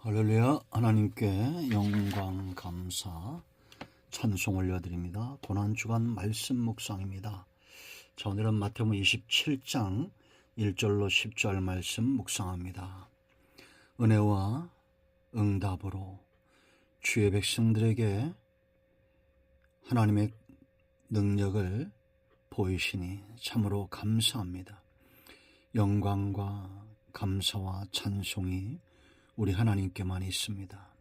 할렐루야. 하나님께 영광 감사 찬송 올려드립니다. 고난주간 말씀 묵상입니다. 자, 오늘은 마태복음 27장 1절로 10절 말씀 묵상합니다. 은혜와 응답으로 주의 백성들에게 하나님의 능력을 보이시니 참으로 감사합니다. 영광과 감사와 찬송이 우리 하나님께만 있습니다.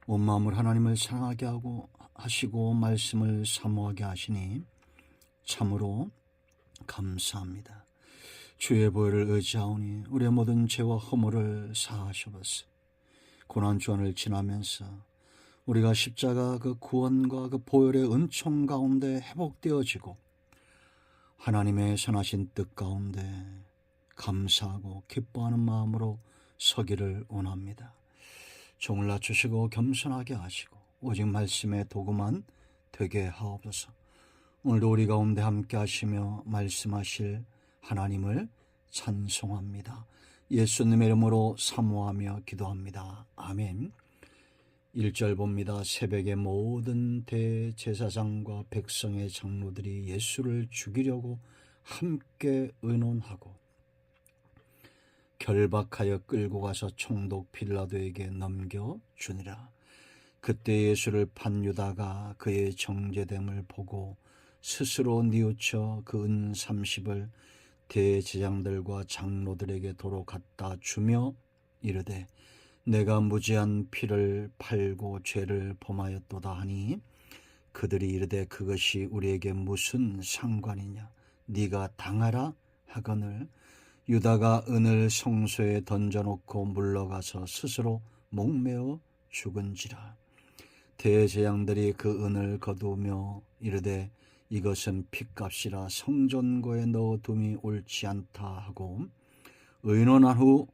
온 마음을 하나님을 사랑하게 하시고 말씀을 사모하게 하시니 참으로 감사합니다. 주의 보혈을 의지하오니 우리의 모든 죄와 허물을 사하셔서 고난주간을 지나면서 우리가 십자가 그 구원과 그 보혈의 은총 가운데 회복되어지고 하나님의 선하신 뜻 가운데 감사하고 기뻐하는 마음으로 서기를 원합니다. 종을 낮추시고 겸손하게 하시고 오직 말씀의 도구만 되게 하옵소서. 오늘도 우리 가운데 함께 하시며 말씀하실 하나님을 찬송합니다. 예수님의 이름으로 사모하며 기도합니다. 아멘. 1절 봅니다. 새벽에 모든 대제사장과 백성의 장로들이 예수를 죽이려고 함께 의논하고 결박하여 끌고 가서 총독 빌라도에게 넘겨주니라. 그때 예수를 판 유다가 그의 정죄됨을 보고 스스로 뉘우쳐 그 은 30을 대제장들과 장로들에게 도로 갖다 주며 이르되 내가 무지한 피를 팔고 죄를 범하였도다 하니 그들이 이르되 그것이 우리에게 무슨 상관이냐 네가 당하라 하거늘 유다가 은을 성소에 던져놓고 물러가서 스스로 목매어 죽은지라. 대제장들이 그 은을 거두며 이르되 이것은 핏값이라 성전고에 넣어둠이 옳지 않다 하고 의논한 후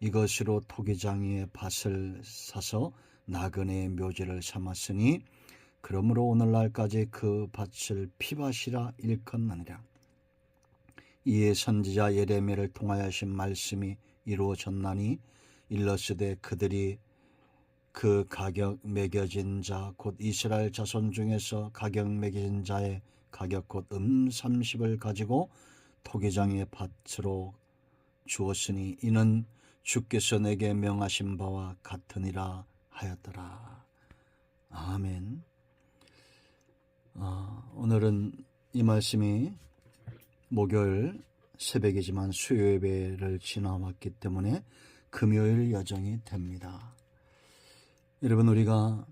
이것으로 토기장이의 밭을 사서 나그네의 묘지를 삼았으니 그러므로 오늘날까지 그 밭을 피밭이라 일컫느니라. 이에 선지자 예레미야를 통하여 하신 말씀이 이루어졌나니 일러스되 그들이 그 가격 매겨진 자 곧 이스라엘 자손 중에서 가격 매겨진 자의 가격 곧 30을 가지고 토기장의 밭으로 주었으니 이는 주께서 내게 명하신 바와 같으니라 하였더라. 아멘. 오늘은 이 말씀이 목요일 새벽이지만 수요 예배를 지나왔기 때문에 금요일 여정이 됩니다. 여러분, 우리가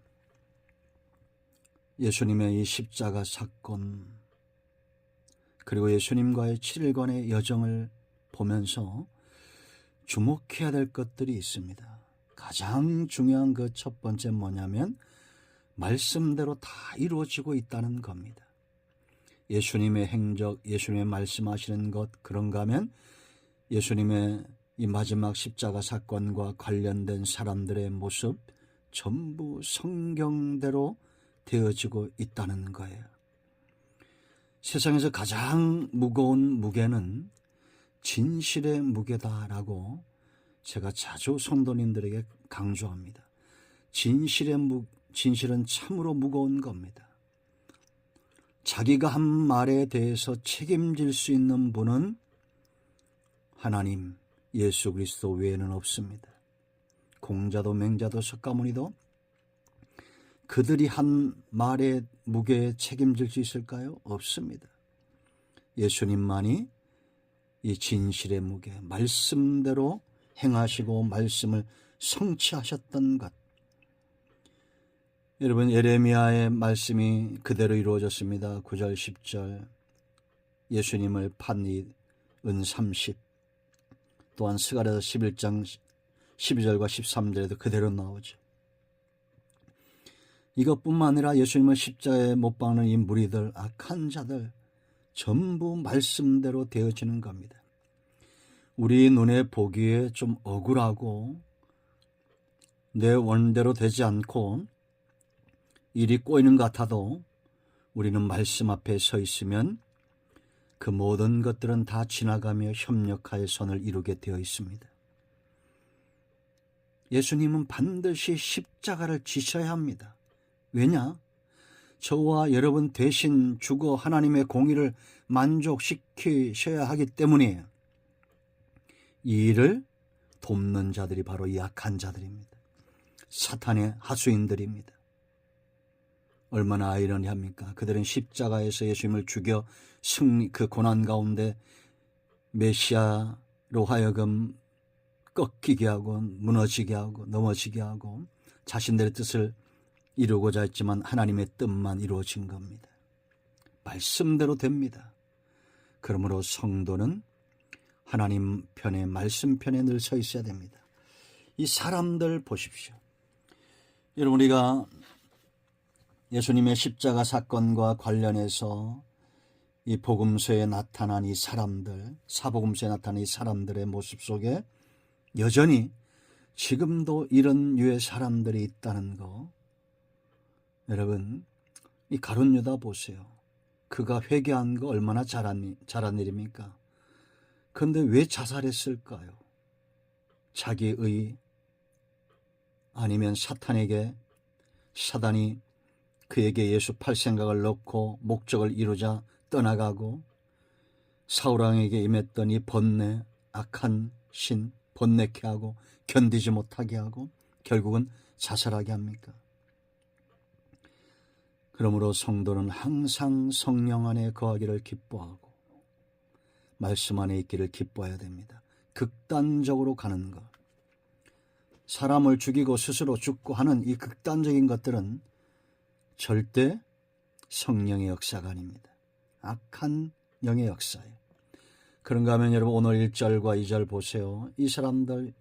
예수님의 이 십자가 사건 그리고 예수님과의 7일간의 여정을 보면서 주목해야 될 것들이 있습니다. 가장 중요한 그 첫 번째 뭐냐면 말씀대로 다 이루어지고 있다는 겁니다. 예수님의 행적, 예수님의 말씀하시는 것 그런가 하면 예수님의 이 마지막 십자가 사건과 관련된 사람들의 모습 전부 성경대로 되어지고 있다는 거예요. 세상에서 가장 무거운 무게는 진실의 무게다라고 제가 자주 성도님들에게 강조합니다. 진실은 참으로 무거운 겁니다. 자기가 한 말에 대해서 책임질 수 있는 분은 하나님, 예수 그리스도 외에는 없습니다. 공자도 맹자도 석가모니도 그들이 한 말의 무게에 책임질 수 있을까요? 없습니다. 예수님만이 이 진실의 무게, 말씀대로 행하시고 말씀을 성취하셨던 것. 여러분, 예레미야의 말씀이 그대로 이루어졌습니다. 9절 10절 예수님을 판 이 은 30, 또한 스가랴서 11장 12절과 13절에도 그대로 나오죠. 이것뿐만 아니라 예수님을 십자가에 못 박는 이 무리들, 악한 자들 전부 말씀대로 되어지는 겁니다. 우리 눈에 보기에 좀 억울하고 내 원대로 되지 않고 일이 꼬이는 것 같아도 우리는 말씀 앞에 서 있으면 그 모든 것들은 다 지나가며 협력하여 선을 이루게 되어 있습니다. 예수님은 반드시 십자가를 지셔야 합니다. 왜냐? 저와 여러분 대신 죽어 하나님의 공의를 만족시키셔야 하기 때문이에요. 이 일을 돕는 자들이 바로 이 약한 자들입니다. 사탄의 하수인들입니다. 얼마나 아이러니합니까? 그들은 십자가에서 예수님을 죽여 그 고난 가운데 메시아로 하여금 꺾이게 하고 무너지게 하고 넘어지게 하고 자신들의 뜻을 이루고자 했지만 하나님의 뜻만 이루어진 겁니다. 말씀대로 됩니다. 그러므로 성도는 하나님 편에, 말씀 편에 늘 서 있어야 됩니다. 이 사람들 보십시오. 여러분, 우리가 예수님의 십자가 사건과 관련해서 이 복음서에 나타난 이 사람들, 사복음서에 나타난 이 사람들의 모습 속에 여전히 지금도 이런 유의 사람들이 있다는 거, 여러분, 이 가룟 유다 보세요. 그가 회개한 거 얼마나 잘한 일입니까? 그런데 왜 자살했을까요? 자기의 아니면 사탄이 그에게 예수 팔 생각을 넣고 목적을 이루자 떠나가고 사울왕에게 임했던 이 번뇌, 악한 신 번뇌케 하고 견디지 못하게 하고 결국은 자살하게 합니까? 그러므로 성도는 항상 성령 안에 거하기를 기뻐하고 말씀 안에 있기를 기뻐해야 됩니다. 극단적으로 가는 것, 사람을 죽이고 스스로 죽고 하는 이 극단적인 것들은 절대 성령의 역사가 아닙니다. 악한 영의 역사예요. 그런가 하면 여러분 오늘 1절과 2절 보세요. 이 사람들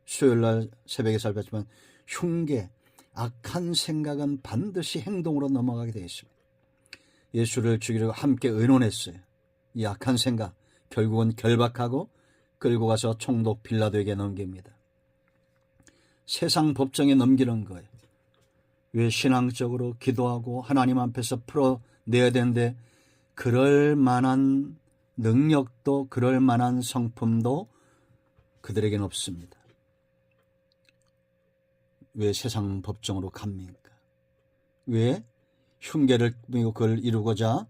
수요일날 새벽에 살폈지만 흉계, 악한 생각은 반드시 행동으로 넘어가게 되어 있습니다. 예수를 죽이려고 함께 의논했어요. 이 악한 생각 결국은 결박하고 끌고 가서 총독 빌라도에게 넘깁니다. 세상 법정에 넘기는 거예요. 왜? 신앙적으로 기도하고 하나님 앞에서 풀어내야 되는데 그럴 만한 능력도 그럴 만한 성품도 그들에게는 없습니다. 왜 세상 법정으로 갑니까? 왜 흉계를 꾸미고 그걸 이루고자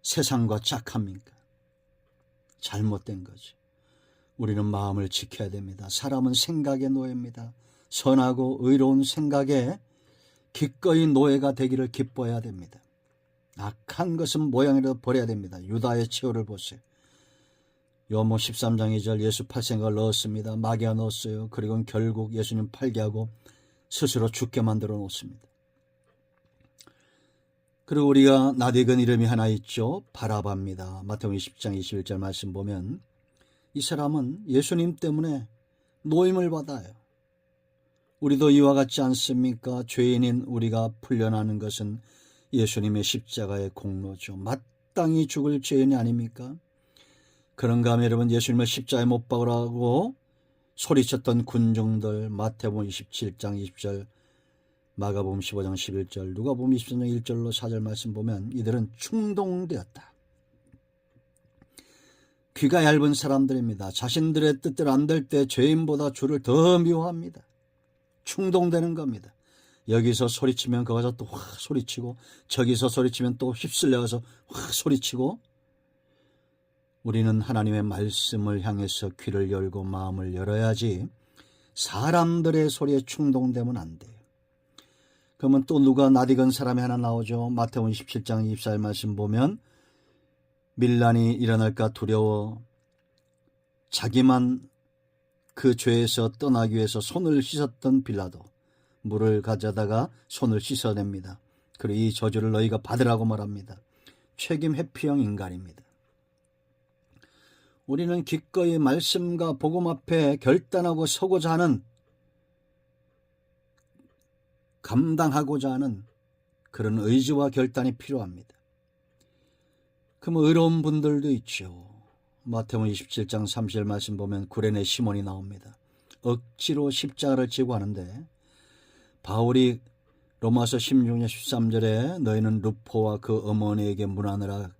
세상과 짝합니까? 잘못된 거죠. 우리는 마음을 지켜야 됩니다. 사람은 생각의 노예입니다. 선하고 의로운 생각에 기꺼이 노예가 되기를 기뻐해야 됩니다. 악한 것은 모양이라도 버려야 됩니다. 유다의 치호를 보세요. 요한복음 13장 2절 예수 팔 생각을 넣었습니다. 마귀가 넣었어요. 그리고 결국 예수님 팔게 하고 스스로 죽게 만들어 놓습니다. 그리고 우리가 낯익은 이름이 하나 있죠. 바라바입니다. 마태복음 20장 21절 말씀 보면 이 사람은 예수님 때문에 노임을 받아요. 우리도 이와 같지 않습니까? 죄인인 우리가 풀려나는 것은 예수님의 십자가의 공로죠. 마땅히 죽을 죄인이 아닙니까? 그런가 하면 여러분 예수님을 십자가에 못 박으라고 소리쳤던 군중들 마태복음 27장 20절 마가복음 15장 11절 누가복음 23장 1절로 4절 말씀 보면 이들은 충동되었다. 귀가 얇은 사람들입니다. 자신들의 뜻대로 안 될 때 죄인보다 주를 더 미워합니다. 충동되는 겁니다. 여기서 소리치면 거기서 또 확 소리치고 저기서 소리치면 또 휩쓸려가서 확 소리치고 우리는 하나님의 말씀을 향해서 귀를 열고 마음을 열어야지 사람들의 소리에 충동되면 안 돼요. 그러면 또 누가 낯익은 사람이 하나 나오죠. 마태복음 27장 24절 말씀 보면 밀란이 일어날까 두려워 자기만 그 죄에서 떠나기 위해서 손을 씻었던 빌라도 물을 가져다가 손을 씻어냅니다. 그리고 이 저주를 너희가 받으라고 말합니다. 책임 회피형 인간입니다. 우리는 기꺼이 말씀과 복음 앞에 결단하고 서고자 하는 감당하고자 하는 그런 의지와 결단이 필요합니다. 그럼 의로운 분들도 있죠. 마태복음 27장 30절 말씀 보면 구레네 시몬이 나옵니다. 억지로 십자가를 지고 하는데 바울이 로마서 16장 13절에 너희는 루포와 그 어머니에게 문하느라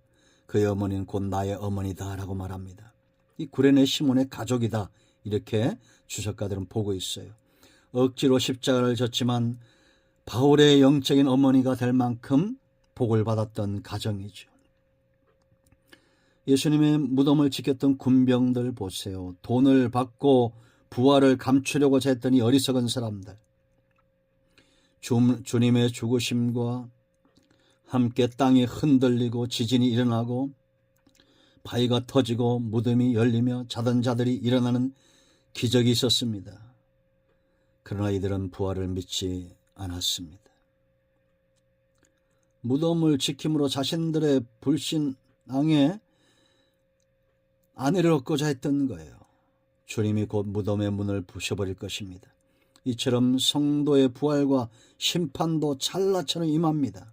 그의 어머니는 곧 나의 어머니다 라고 말합니다. 이 구레네 시몬의 가족이다 이렇게 주석가들은 보고 있어요. 억지로 십자가를 졌지만 바울의 영적인 어머니가 될 만큼 복을 받았던 가정이죠. 예수님의 무덤을 지켰던 군병들 보세요. 돈을 받고 부활을 감추려고 했더니 어리석은 사람들. 주님의 죽으심과 함께 땅이 흔들리고 지진이 일어나고 바위가 터지고 무덤이 열리며 자던 자들이 일어나는 기적이 있었습니다. 그러나 이들은 부활을 믿지 않았습니다. 무덤을 지킴으로 자신들의 불신앙에 안위를 얻고자 했던 거예요. 주님이 곧 무덤의 문을 부셔버릴 것입니다. 이처럼 성도의 부활과 심판도 찰나처럼 임합니다.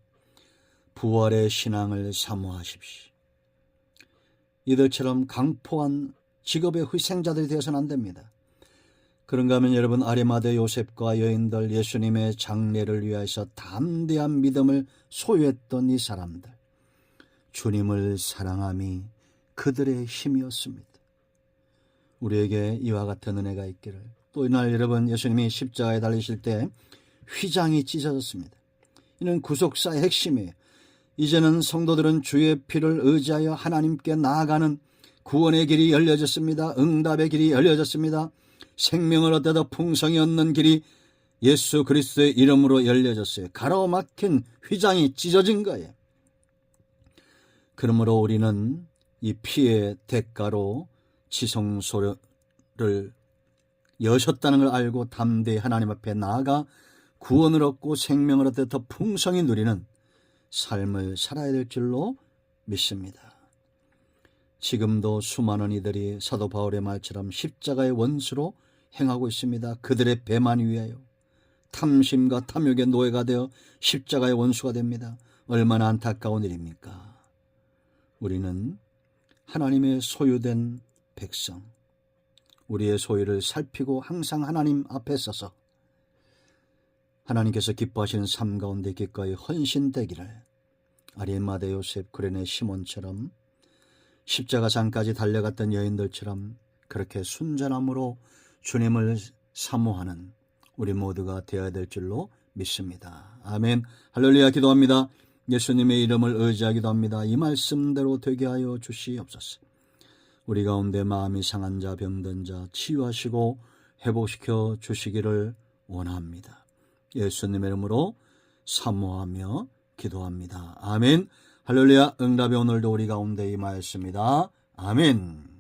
부활의 신앙을 사모하십시오. 이들처럼 강포한 직업의 희생자들이 되어서는 안 됩니다. 그런가 하면 여러분, 아리마대 요셉과 여인들, 예수님의 장례를 위해서 담대한 믿음을 소유했던 이 사람들, 주님을 사랑함이 그들의 힘이었습니다. 우리에게 이와 같은 은혜가 있기를. 또 이날 여러분, 예수님이 십자가에 달리실 때 휘장이 찢어졌습니다. 이는 구속사의 핵심이에요. 이제는 성도들은 주의 피를 의지하여 하나님께 나아가는 구원의 길이 열려졌습니다. 응답의 길이 열려졌습니다. 생명을 얻어 풍성히 얻는 길이 예수 그리스도의 이름으로 열려졌어요. 가로막힌 휘장이 찢어진 거예요. 그러므로 우리는 이 피의 대가로 지성소를 여셨다는 걸 알고 담대히 하나님 앞에 나아가 구원을 얻고 생명을 얻어 더 풍성히 누리는 삶을 살아야 될 줄로 믿습니다. 지금도 수많은 이들이 사도 바울의 말처럼 십자가의 원수로 행하고 있습니다. 그들의 배만 위하여 탐심과 탐욕의 노예가 되어 십자가의 원수가 됩니다. 얼마나 안타까운 일입니까? 우리는 하나님의 소유된 백성, 우리의 소유를 살피고 항상 하나님 앞에 서서 하나님께서 기뻐하시는 삶 가운데 기꺼이 헌신되기를, 아리마대 요셉, 구레네 시몬처럼 십자가상까지 달려갔던 여인들처럼 그렇게 순전함으로 주님을 사모하는 우리 모두가 되어야 될 줄로 믿습니다. 아멘. 할렐루야. 기도합니다. 예수님의 이름을 의지하기도 합니다. 이 말씀대로 되게 하여 주시옵소서. 우리 가운데 마음이 상한 자, 병든 자 치유하시고 회복시켜 주시기를 원합니다. 예수님의 이름으로 사모하며 기도합니다. 아멘. 할렐루야. 응답이 오늘도 우리 가운데 임하였습니다. 아멘.